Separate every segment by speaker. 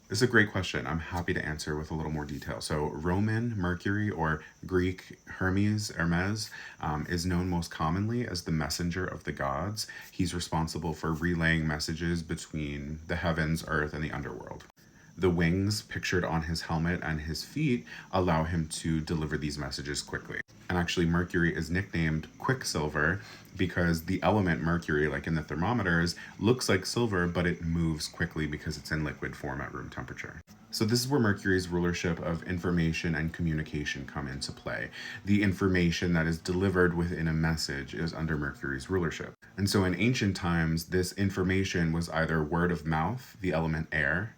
Speaker 1: This is a great question. I'm happy to answer with a little more detail. So Roman Mercury, or Greek Hermes, is known most commonly as the messenger of the gods. He's responsible for relaying messages between the heavens, earth, and the underworld. The wings pictured on his helmet and his feet allow him to deliver these messages quickly. And actually, Mercury is nicknamed Quicksilver because the element mercury, like in the thermometers, looks like silver, but it moves quickly because it's in liquid form at room temperature. So this is where Mercury's rulership of information and communication come into play. The information that is delivered within a message is under Mercury's rulership. And so in ancient times, this information was either word of mouth, the element air,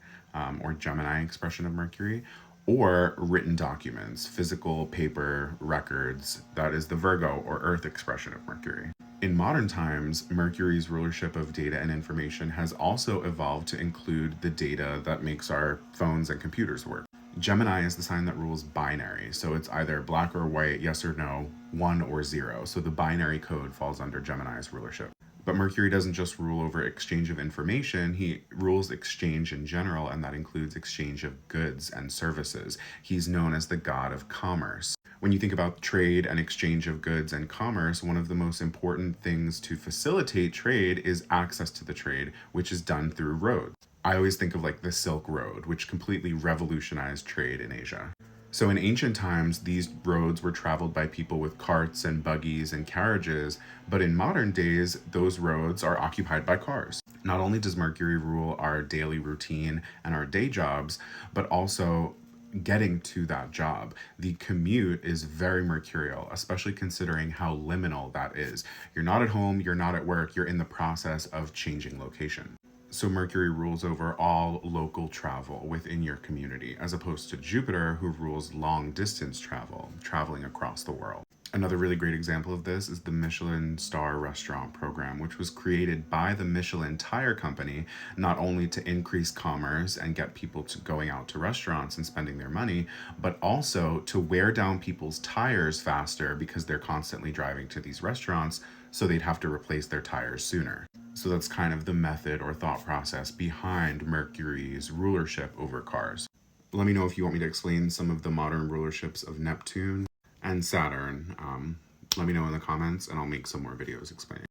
Speaker 1: or Gemini expression of Mercury, or written documents, physical paper records, that is the Virgo or Earth expression of Mercury. In modern times, Mercury's rulership of data and information has also evolved to include the data that makes our phones and computers work. Gemini is the sign that rules binary, so it's either black or white, yes or no, 1 or 0. So the binary code falls under Gemini's rulership. But Mercury doesn't just rule over exchange of information, he rules exchange in general, and that includes exchange of goods and services. He's known as the god of commerce. When you think about trade and exchange of goods and commerce, one of the most important things to facilitate trade is access to the trade, which is done through roads. I always think of like the Silk Road, which completely revolutionized trade in Asia. So in ancient times, these roads were traveled by people with carts and buggies and carriages, but in modern days, those roads are occupied by cars. Not only does Mercury rule our daily routine and our day jobs, but also getting to that job. The commute is very mercurial, especially considering how liminal that is. You're not at home, you're not at work, you're in the process of changing location. So Mercury rules over all local travel within your community, as opposed to Jupiter, who rules long distance travel, traveling across the world. Another really great example of this is the Michelin star restaurant program, which was created by the Michelin tire company, not only to increase commerce and get people to going out to restaurants and spending their money, but also to wear down people's tires faster because they're constantly driving to these restaurants, so they'd have to replace their tires sooner. So that's kind of the method or thought process behind Mercury's rulership over cars. Let me know if you want me to explain some of the modern rulerships of Neptune and Saturn. Let me know in the comments and I'll make some more videos explaining.